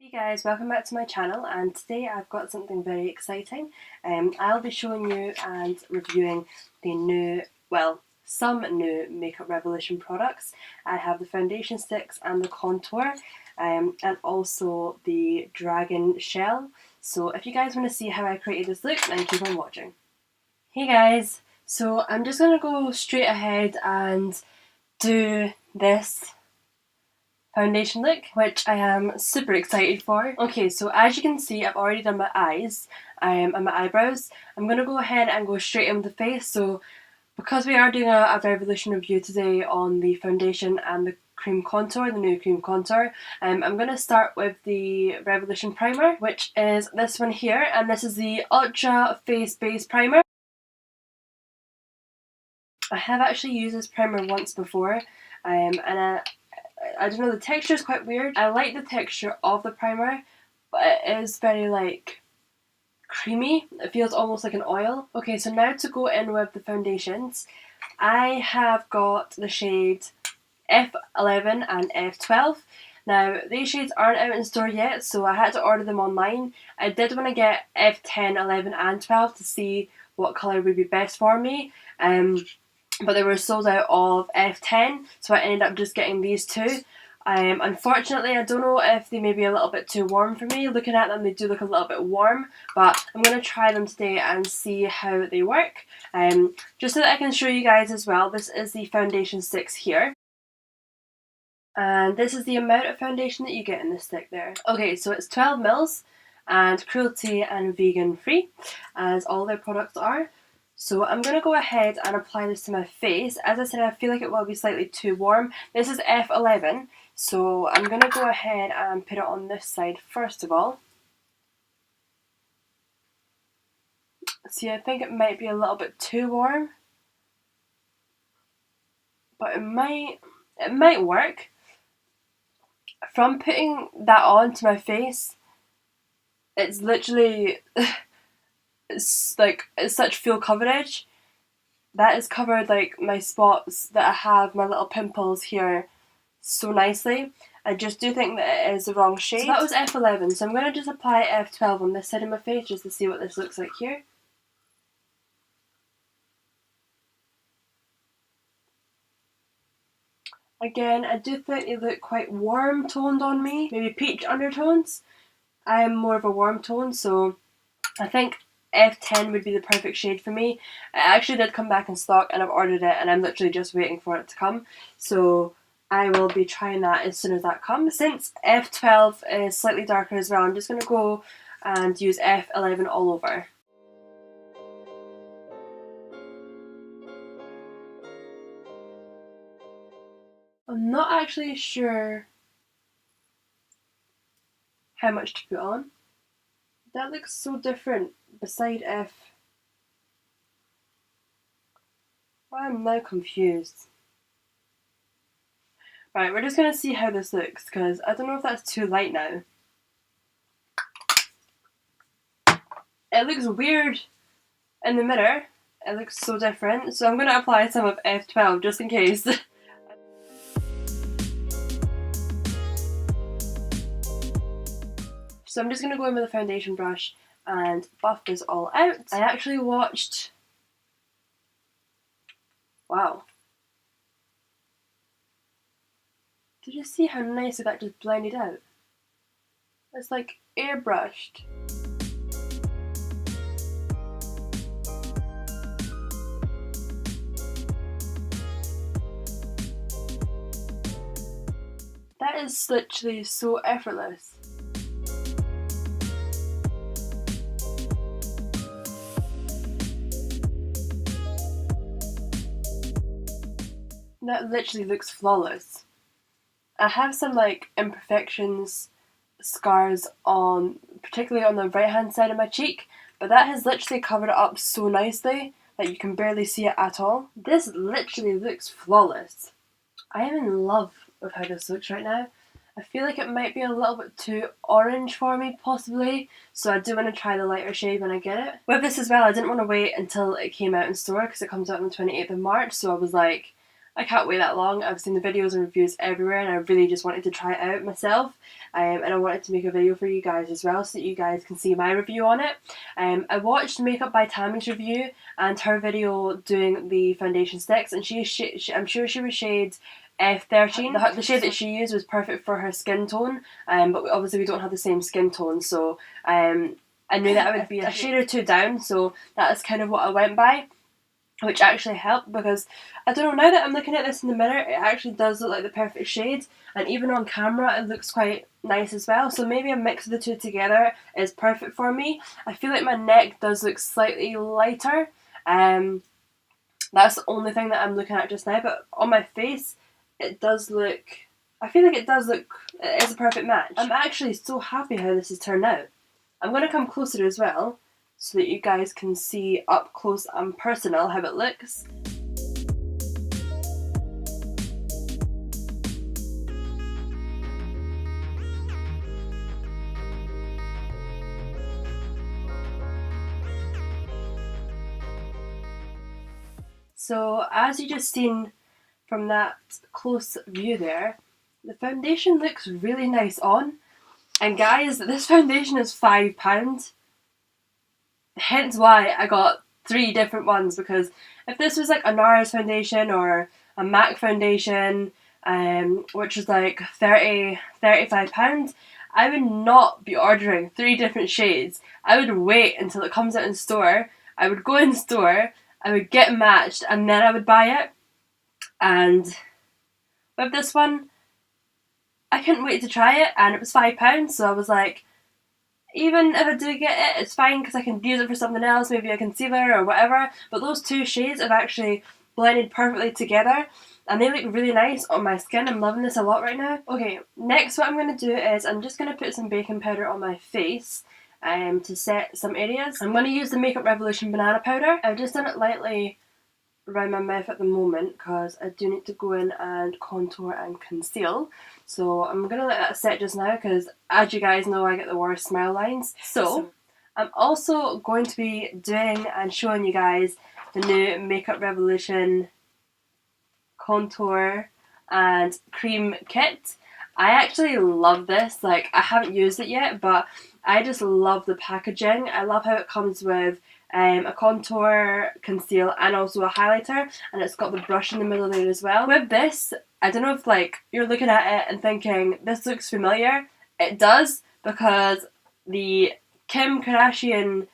Hey guys, welcome back to my channel, and today I've got something very exciting. I'll be showing you and reviewing the some new Makeup Revolution products. I have the foundation sticks and the contour, and also the dragon shell. So if you guys want to see how I created this look, then keep on watching. Hey guys, so I'm just going to go straight ahead and do this foundation look, which I am super excited for. Okay, so as you can see, I've already done my eyes and my eyebrows. I'm going to go ahead and go straight in with the face. So because we are doing a Revolution review today on the foundation and the cream contour, the new cream contour, I'm going to start with the Revolution primer, which is this one here, and this is the Ultra Face Base Primer. I have actually used this primer once before, and I don't know, the texture is quite weird. I like the texture of the primer, but it is very like creamy. It feels almost like an oil. Okay, so now to go in with the foundations, I have got the shade F11 and F12. Now, these shades aren't out in store yet, so I had to order them online. I did want to get F10, 11 and 12 to see what colour would be best for me. But they were sold out of F10, so I ended up just getting these two. Unfortunately, I don't know if they may be a little bit too warm for me. Looking at them, they do look a little bit warm, but I'm going to try them today and see how they work. Just so that I can show you guys as well, this is the foundation sticks here. And this is the amount of foundation that you get in this stick there. Okay, so it's 12 mils and cruelty and vegan free, as all their products are. So I'm going to go ahead and apply this to my face. As I said, I feel like it will be slightly too warm. This is F11, so I'm going to go ahead and put it on this side first of all. See, I think it might be a little bit too warm, but it might work. From putting that on to my face, it's literally it's such full coverage. That is covered like my spots that I have, my little pimples here, so nicely. I just do think that it is the wrong shade. So that was F11, so I'm going to just apply F12 on this side of my face just to see what this looks like here. Again, I do think they look quite warm toned on me, maybe peach undertones. I am more of a warm tone, so I think F10 would be the perfect shade for me. It actually did come back in stock and I've ordered it and I'm literally just waiting for it to come. So I will be trying that as soon as that comes. Since F12 is slightly darker as well, I'm just going to go and use F11 all over. I'm not actually sure how much to put on. That looks so different beside F. I'm now confused. Right, we're just going to see how this looks, because I don't know if that's too light now. It looks weird in the mirror. It looks so different, so I'm going to apply some of F12 just in case. So I'm just going to go in with a foundation brush and buff this all out. I actually watched... Wow. Did you see how nicely that just blended out? It's like airbrushed. That is literally so effortless. That literally looks flawless. I have some like imperfections, scars on, particularly on the right hand side of my cheek, but that has literally covered it up so nicely that you can barely see it at all. This literally looks flawless. I am in love with how this looks right now. I feel like it might be a little bit too orange for me, possibly, so I do want to try the lighter shade when I get it. With this as well, I didn't want to wait until it came out in store because it comes out on the 28th of March, so I was like, I can't wait that long. I've seen the videos and reviews everywhere and I really just wanted to try it out myself. and I wanted to make a video for you guys as well so that you guys can see my review on it. I watched Makeup by Tammy's review and her video doing the foundation sticks, and I'm sure she was shade F13. The shade that she used was perfect for her skin tone, but obviously we don't have the same skin tone, so I knew that I would be a shade or two down, so that's kind of what I went by, which actually helped because, I don't know, now that I'm looking at this in the mirror, it actually does look like the perfect shade, and even on camera it looks quite nice as well, so maybe a mix of the two together is perfect for me. I feel like my neck does look slightly lighter, that's the only thing that I'm looking at just now, but on my face it does look, I feel like it is a perfect match. I'm actually so happy how this has turned out. I'm going to come closer as well, so that you guys can see up close and personal how it looks. So as you just seen from that close view there, the foundation looks really nice on. And guys, this foundation is £5. Hence why I got 3 different ones, because if this was like a NARS foundation or a MAC foundation, which is like £35, I would not be ordering 3 different shades. I would wait until it comes out in store, I would go in store, I would get matched, and then I would buy it. And with this one, I couldn't wait to try it, and it was £5, so I was like, even if I do get it, it's fine because I can use it for something else, maybe a concealer or whatever. But those 2 shades have actually blended perfectly together, and they look really nice on my skin. I'm loving this a lot right now. Okay, next what I'm going to do is I'm just going to put some baking powder on my face to set some areas. I'm going to use the Makeup Revolution banana powder. I've just done it lightly around my mouth at the moment because I do need to go in and contour and conceal. So I'm going to let that set just now because, as you guys know, I get the worst smile lines. So I'm also going to be doing and showing you guys the new Makeup Revolution contour and cream kit. I actually love this. Like, I haven't used it yet, but I just love the packaging. I love how it comes with a contour, conceal, and also a highlighter, and it's got the brush in the middle there as well. With this, I don't know if like you're looking at it and thinking this looks familiar. It does, because the Kim Kardashian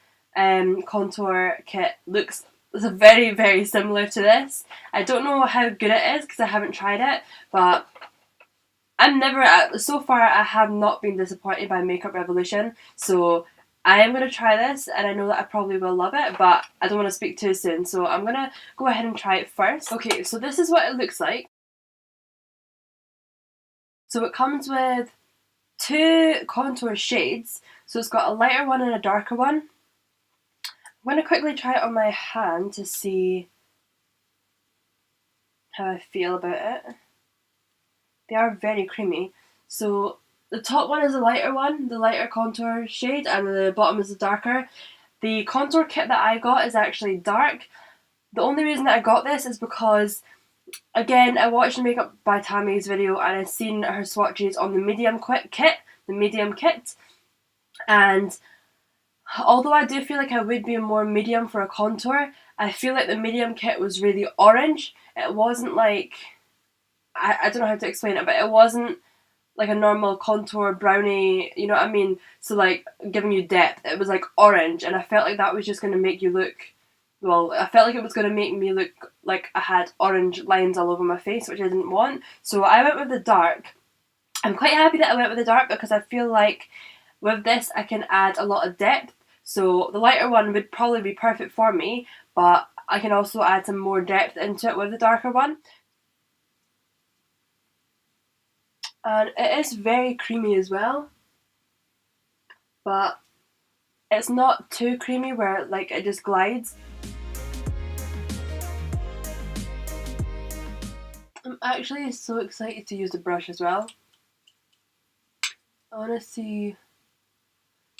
contour kit looks very, very similar to this. I don't know how good it is because I haven't tried it, but so far I have not been disappointed by Makeup Revolution, so I am going to try this, and I know that I probably will love it, but I don't want to speak too soon, so I'm going to go ahead and try it first. Okay, so this is what it looks like. So it comes with 2 contour shades, so it's got a lighter one and a darker one. I'm going to quickly try it on my hand to see how I feel about it. They are very creamy. So the top one is the lighter one, the lighter contour shade, and the bottom is the darker. The contour kit that I got is actually dark. The only reason that I got this is because, again, I watched the Makeup by Tammy's video and I've seen her swatches on the medium kit, and although I do feel like I would be more medium for a contour, I feel like the medium kit was really orange. It wasn't like, I don't know how to explain it, but it wasn't like a normal contour brownie, you know what I mean? So like giving you depth. It was like orange, and I felt like that was just going to make you look, well, I felt like it was going to make me look like I had orange lines all over my face, which I didn't want. So I went with the dark. I'm quite happy that I went with the dark because I feel like with this I can add a lot of depth. So the lighter one would probably be perfect for me, but I can also add some more depth into it with the darker one. And it is very creamy as well, but it's not too creamy where like it just glides. I'm actually so excited to use the brush as well. I want to see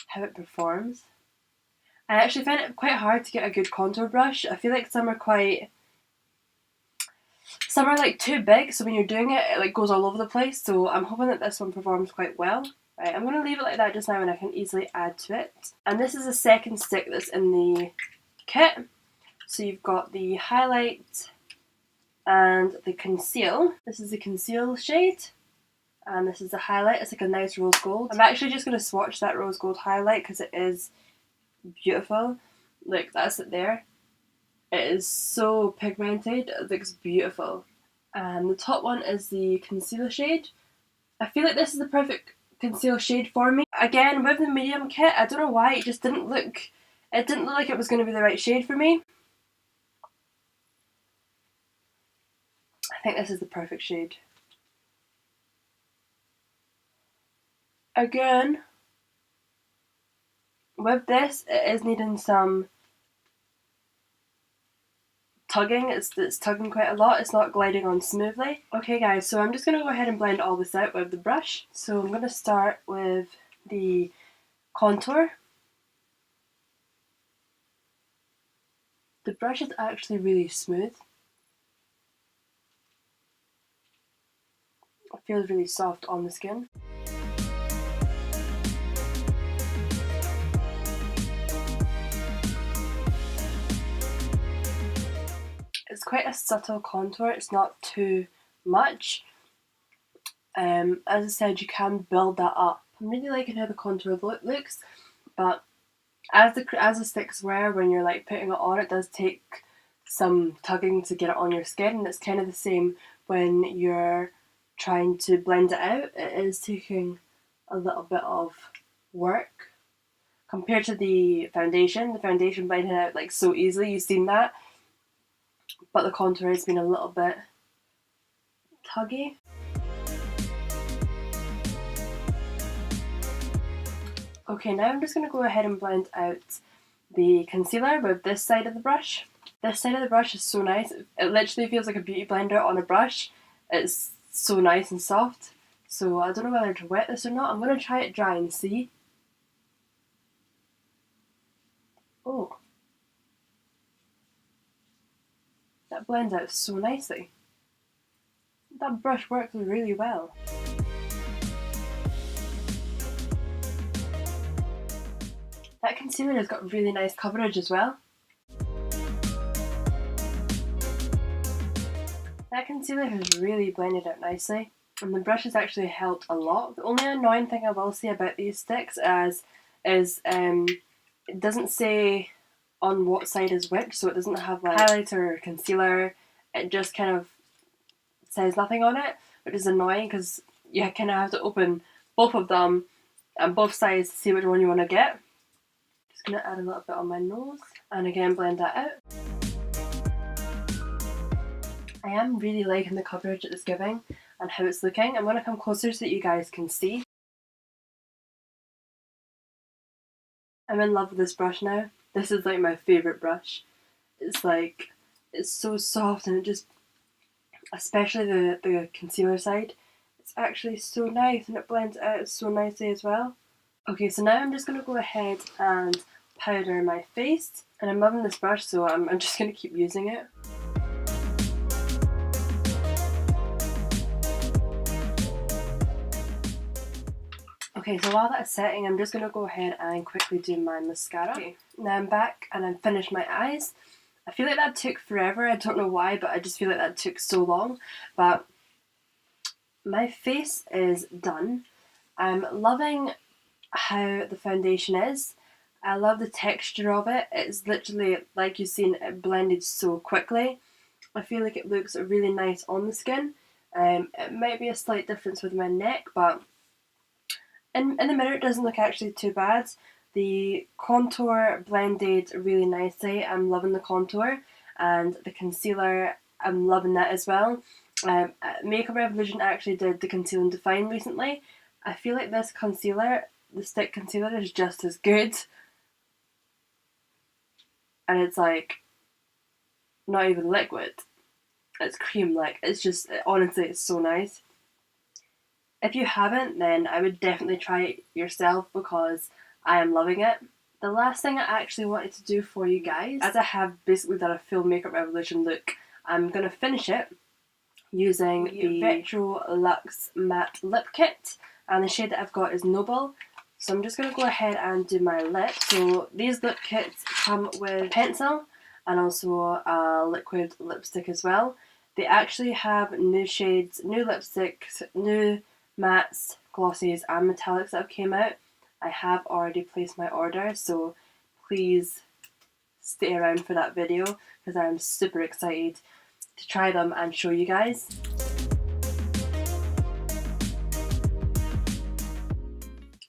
how it performs. I actually find it quite hard to get a good contour brush. I feel like some are like too big, so when you're doing it, it like goes all over the place. So I'm hoping that this one performs quite well. Right, I'm going to leave it like that just now and I can easily add to it. And this is the second stick that's in the kit. So you've got the highlight and the conceal. This is the conceal shade. And this is the highlight. It's like a nice rose gold. I'm actually just going to swatch that rose gold highlight because it is beautiful. Look, that's it there. It is so pigmented. It looks beautiful. And the top one is the concealer shade. I feel like this is the perfect conceal shade for me. Again, with the medium kit, I don't know why, it just didn't look like it was going to be the right shade for me. I think this is the perfect shade. Again, with this, it is needing some tugging. It's tugging quite a lot. It's not gliding on smoothly. Okay guys, so I'm just going to go ahead and blend all this out with the brush. So I'm going to start with the contour. The brush is actually really smooth. It feels really soft on the skin. It's quite a subtle contour, it's not too much. As I said, you can build that up. I'm really liking how the contour looks, but as the sticks wear, when you're like putting it on, it does take some tugging to get it on your skin, and it's kind of the same when you're trying to blend it out. It is taking a little bit of work compared to the foundation. The foundation blended out like so easily, you've seen that. But the contour has been a little bit tuggy. Okay, now I'm just going to go ahead and blend out the concealer with this side of the brush. This side of the brush is so nice. It literally feels like a beauty blender on a brush. It's so nice and soft. So I don't know whether to wet this or not. I'm going to try it dry and see. Oh. That blends out so nicely. That brush works really well. That concealer has got really nice coverage as well. That concealer has really blended out nicely, and the brush has actually helped a lot. The only annoying thing I will say about these sticks is it doesn't say on what side is which, so it doesn't have like highlighter or concealer. It just kind of says nothing on it, which is annoying because you kind of have to open both of them and both sides to see which one you want to get. Just going to add a little bit on my nose and again blend that out. I am really liking the coverage it's giving and how it's looking. I'm going to come closer so that you guys can see. I'm in love with this brush now. This is like my favourite brush. It's like, it's so soft, and it just, especially the concealer side, it's actually so nice and it blends out so nicely as well. Okay, so now I'm just going to go ahead and powder my face, and I'm loving this brush, so I'm just going to keep using it. Okay, so while that's setting, I'm just going to go ahead and quickly do my mascara. Okay, now I'm back and I've finished my eyes. I feel like that took forever, I don't know why, but I just feel like that took so long. But my face is done. I'm loving how the foundation is. I love the texture of it. It's literally, like you've seen, it blended so quickly. I feel like it looks really nice on the skin. It might be a slight difference with my neck, but in the mirror it doesn't look actually too bad. The contour blended really nicely. I'm loving the contour, and the concealer, I'm loving that as well. Makeup Revolution actually did the Conceal and Define recently. I feel like this concealer, the stick concealer, is just as good. And it's like not even liquid. It's cream like. It's just, honestly, it's so nice. If you haven't, then I would definitely try it yourself because I am loving it. The last thing I actually wanted to do for you guys, as I have basically done a full Makeup Revolution look, I'm going to finish it using the Retro Luxe Matte Lip Kit. and the shade that I've got is Noble. So I'm just going to go ahead and do my lip. So these lip kits come with pencil and also a liquid lipstick as well. They actually have new shades, new lipsticks, new mattes, glosses and metallics that have came out. I have already placed my order, so please stay around for that video because I'm super excited to try them and show you guys.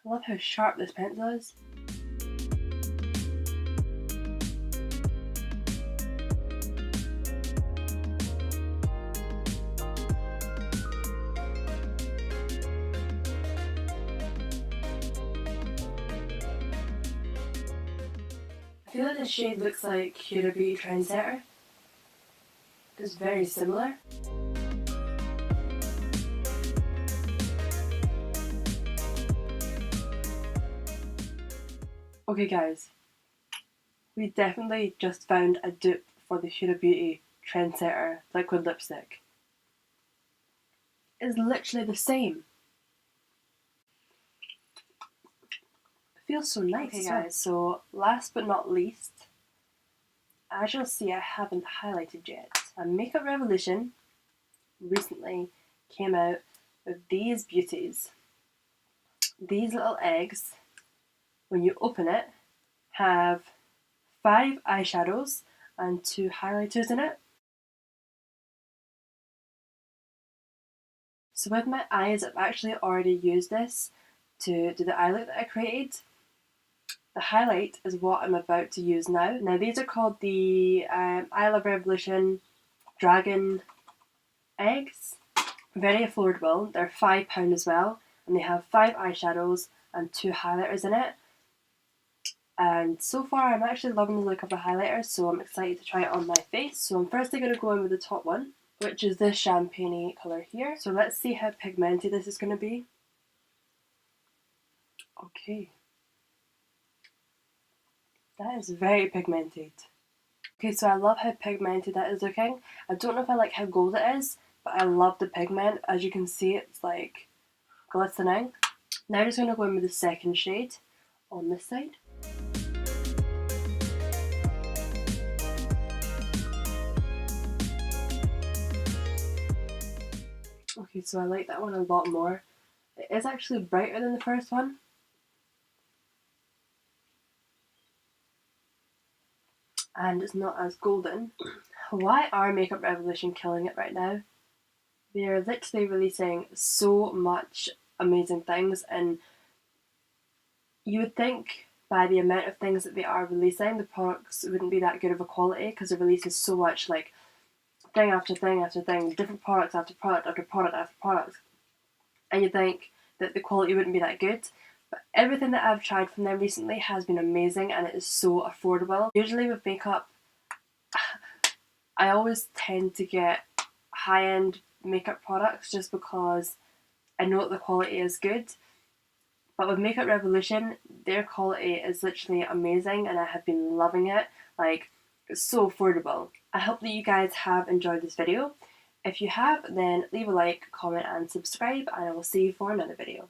I love how sharp this pencil is. I feel like this shade looks like Huda Beauty Trendsetter. It's very similar. Okay guys, we definitely just found a dupe for the Huda Beauty Trendsetter liquid lipstick. It's literally the same. It feels so nice. Okay guys, so last but not least, as you'll see I haven't highlighted yet. And Makeup Revolution recently came out with these beauties. These little eggs, when you open it, have 5 eyeshadows and 2 highlighters in it. So with my eyes, I've actually already used this to do the eye look that I created. The highlight is what I'm about to use now. Now these are called the I Love Revolution Dragon eggs. Very affordable. They're £5 as well, and they have 5 eyeshadows and 2 highlighters in it. And so far I'm actually loving the look of the highlighters, so I'm excited to try it on my face. So I'm firstly going to go in with the top one, which is this champagne colour here. So let's see how pigmented this is going to be. Okay. That is very pigmented. Okay, so I love how pigmented that is looking. I don't know if I like how gold it is, but I love the pigment. As you can see, it's like glistening. Now I'm just going to go in with the second shade on this side. Okay, so I like that one a lot more. It is actually brighter than the first one. And it's not as golden. Why are Makeup Revolution killing it right now? They are literally releasing so much amazing things, and you would think by the amount of things that they are releasing, the products wouldn't be that good of a quality because they're releasing so much, like thing after thing after thing, different products after product after product after product. And you'd think that the quality wouldn't be that good. But everything that I've tried from them recently has been amazing, and it is so affordable. Usually with makeup, I always tend to get high-end makeup products just because I know that the quality is good. But with Makeup Revolution, their quality is literally amazing, and I have been loving it. Like, it's so affordable. I hope that you guys have enjoyed this video. If you have, then leave a like, comment and subscribe, and I will see you for another video.